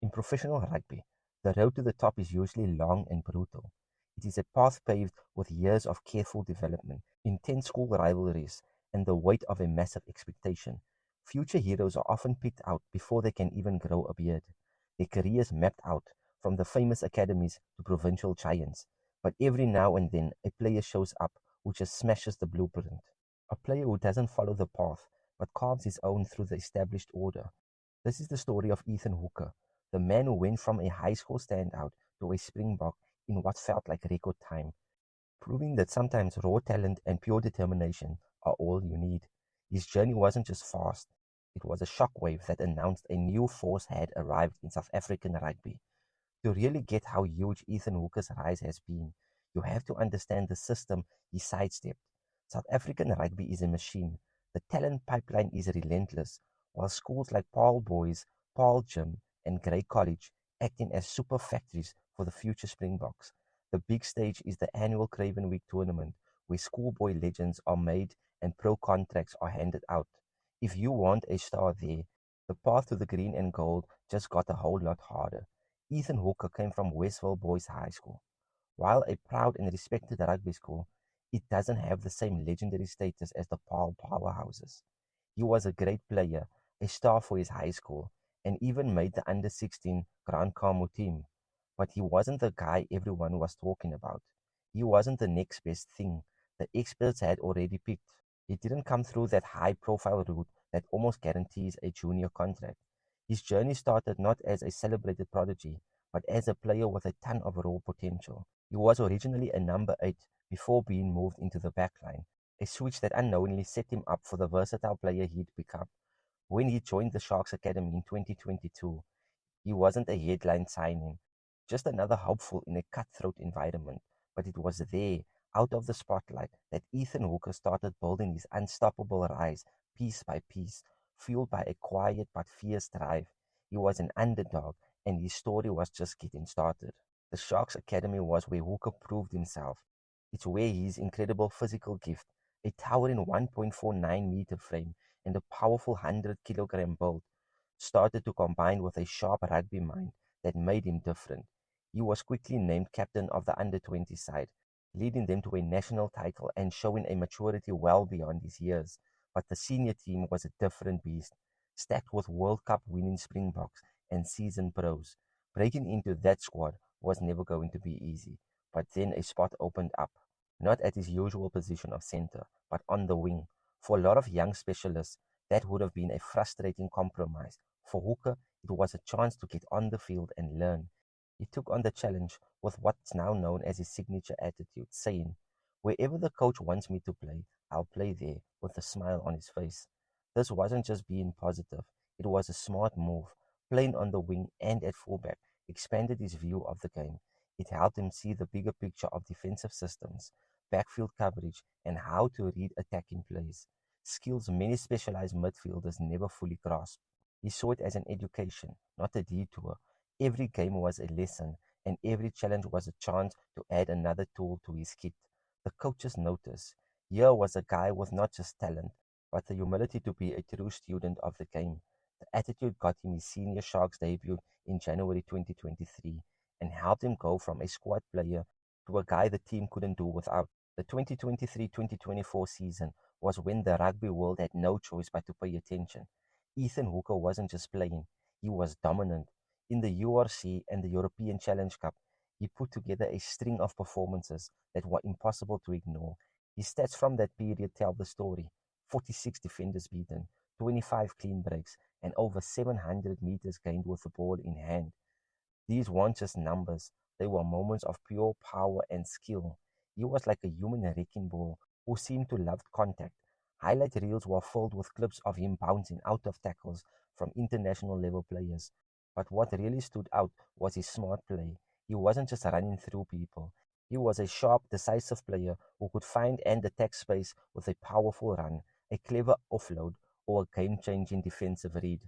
In professional rugby, the road to the top is usually long and brutal. It is a path paved with years of careful development, intense school rivalries, and the weight of a massive expectation. Future heroes are often picked out before they can even grow a beard. Their careers mapped out, from the famous academies to provincial giants. But every now and then, a player shows up who just smashes the blueprint. A player who doesn't follow the path, but carves his own through the established order. This is the story of Ethan Hooker, the man who went from a high school standout to a Springbok in what felt like record time, proving that sometimes raw talent and pure determination are all you need. His journey wasn't just fast, it was a shockwave that announced a new force had arrived in South African rugby. To really get how huge Ethan Hooker's rise has been, you have to understand the system he sidestepped. South African rugby is a machine. The talent pipeline is relentless, while schools like Paarl Boys, Paarl Gym, and Grey College acting as super factories for the future Springboks. The big stage is the annual Craven Week tournament, where schoolboy legends are made and pro contracts are handed out. If you want a star there, the path to the green and gold just got a whole lot harder. Ethan Hooker came from Westville Boys High School. While a proud and respected rugby school, it doesn't have the same legendary status as the Paarl powerhouses. He was a great player, a star for his high school, and even made the under-16 Grand Carmo team. But he wasn't the guy everyone was talking about. He wasn't the next best thing the experts had already picked. He didn't come through that high-profile route that almost guarantees a junior contract. His journey started not as a celebrated prodigy, but as a player with a ton of raw potential. He was originally a number 8 before being moved into the backline, a switch that unknowingly set him up for the versatile player he'd become. When he joined the Sharks Academy in 2022, he wasn't a headline signing, just another hopeful in a cutthroat environment, but it was there, out of the spotlight, that Ethan Hooker started building his unstoppable rise piece by piece, fueled by a quiet but fierce drive. He was an underdog, and his story was just getting started. The Sharks Academy was where Hooker proved himself. It's where his incredible physical gift, a towering 1.49-meter frame, and a powerful 100-kilogram build started to combine with a sharp rugby mind that made him different. He was quickly named captain of the under-20 side, leading them to a national title and showing a maturity well beyond his years. But the senior team was a different beast, stacked with World Cup winning Springboks and seasoned pros. Breaking into that squad was never going to be easy, but then a spot opened up, not at his usual position of center, but on the wing. For a lot of young specialists, that would have been a frustrating compromise. For Hooker, it was a chance to get on the field and learn. He took on the challenge with what's now known as his signature attitude, saying, "Wherever the coach wants me to play, I'll play there," with a smile on his face. This wasn't just being positive, it was a smart move. Playing on the wing and at fullback expanded his view of the game. It helped him see the bigger picture of defensive systems, backfield coverage, and how to read attacking plays. Skills many specialized midfielders never fully grasp. He saw it as an education, not a detour. Every game was a lesson, and every challenge was a chance to add another tool to his kit. The coaches noticed. Here was a guy with not just talent, but the humility to be a true student of the game. The attitude got him his senior Sharks debut in January 2023 and helped him go from a squad player to a guy the team couldn't do without. The 2023-2024 season was when the rugby world had no choice but to pay attention. Ethan Hooker wasn't just playing, he was dominant. In the URC and the European Challenge Cup, he put together a string of performances that were impossible to ignore. His stats from that period tell the story: 46 defenders beaten, 25 clean breaks, and over 700 meters gained with the ball in hand. These weren't just numbers, they were moments of pure power and skill. He was like a human wrecking ball who seemed to love contact. Highlight reels were filled with clips of him bouncing out of tackles from international level players. But what really stood out was his smart play. He wasn't just running through people. He was a sharp, decisive player who could find and attack space with a powerful run, a clever offload, or a game-changing defensive read.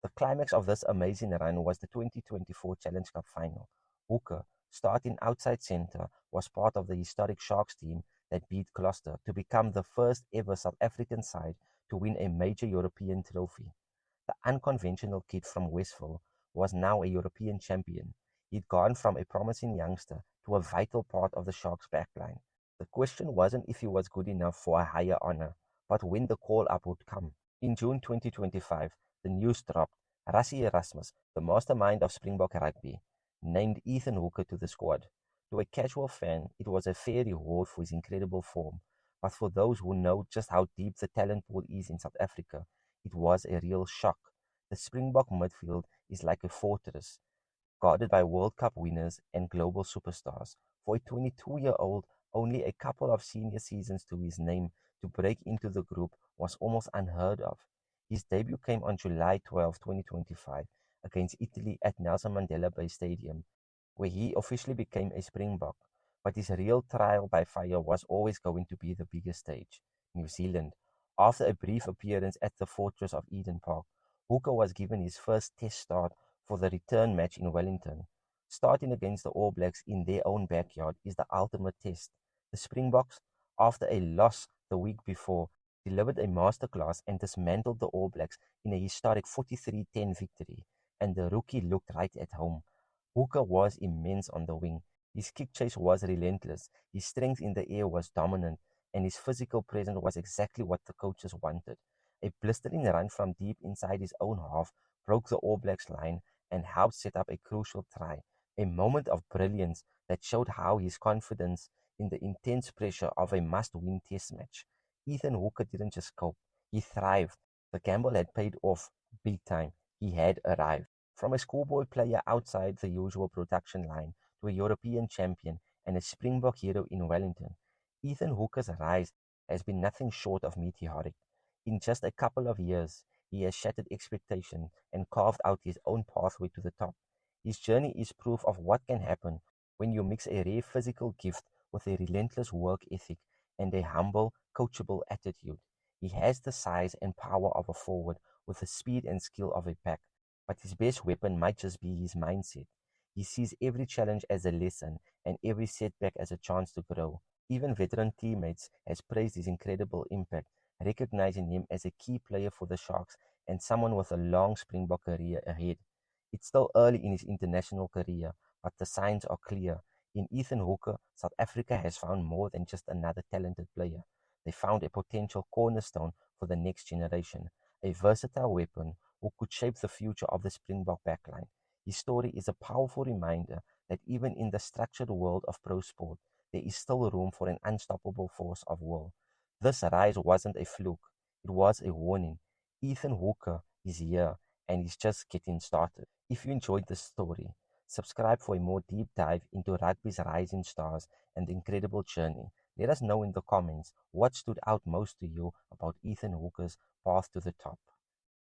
The climax of this amazing run was the 2024 Challenge Cup final. Hooker, starting outside centre, was part of the historic Sharks team that beat Gloucester to become the first ever South African side to win a major European trophy. The unconventional kid from Westville was now a European champion. He'd gone from a promising youngster to a vital part of the Sharks' backline. The question wasn't if he was good enough for a higher honor, but when the call-up would come. In June 2025, the news dropped. Rassie Erasmus, the mastermind of Springbok Rugby, named Ethan Hooker to the squad. To a casual fan, it was a fair reward for his incredible form, but for those who know just how deep the talent pool is in South Africa, it was a real shock. The Springbok midfield is like a fortress, guarded by World Cup winners and global superstars. For a 22-year-old, only a couple of senior seasons to his name to break into the group was almost unheard of. His debut came on July 12, 2025, against Italy at Nelson Mandela Bay Stadium, where he officially became a Springbok. But his real trial by fire was always going to be the biggest stage, New Zealand. After a brief appearance at the Fortress of Eden Park, Hooker was given his first test start for the return match in Wellington. Starting against the All Blacks in their own backyard is the ultimate test. The Springboks, after a loss the week before, delivered a masterclass and dismantled the All Blacks in a historic 43-10 victory, and the rookie looked right at home. Hooker was immense on the wing. His kick chase was relentless, his strength in the air was dominant, and his physical presence was exactly what the coaches wanted. A blistering run from deep inside his own half broke the All Blacks line and helped set up a crucial try, a moment of brilliance that showed how his confidence in the intense pressure of a must-win test match. Ethan Hooker didn't just cope, he thrived. The gamble had paid off big time. He had arrived. From a schoolboy player outside the usual production line to a European champion and a Springbok hero in Wellington, Ethan Hooker's rise has been nothing short of meteoric. In just a couple of years, he has shattered expectations and carved out his own pathway to the top. His journey is proof of what can happen when you mix a rare physical gift with a relentless work ethic and a humble, coachable attitude. He has the size and power of a forward with the speed and skill of a pack, but his best weapon might just be his mindset. He sees every challenge as a lesson and every setback as a chance to grow. Even veteran teammates has praised his incredible impact, recognizing him as a key player for the Sharks and someone with a long Springbok career ahead. It's still early in his international career, but the signs are clear. In Ethan Hooker, South Africa has found more than just another talented player. They found a potential cornerstone for the next generation, a versatile weapon who could shape the future of the Springbok backline. His story is a powerful reminder that even in the structured world of pro sport, there is still room for an unstoppable force of will. This rise wasn't a fluke, it was a warning. Ethan Hooker is here, and he's just getting started. If you enjoyed this story, subscribe for a more deep dive into rugby's rising stars and the incredible journey. Let us know in the comments what stood out most to you about Ethan Hooker's path to the top.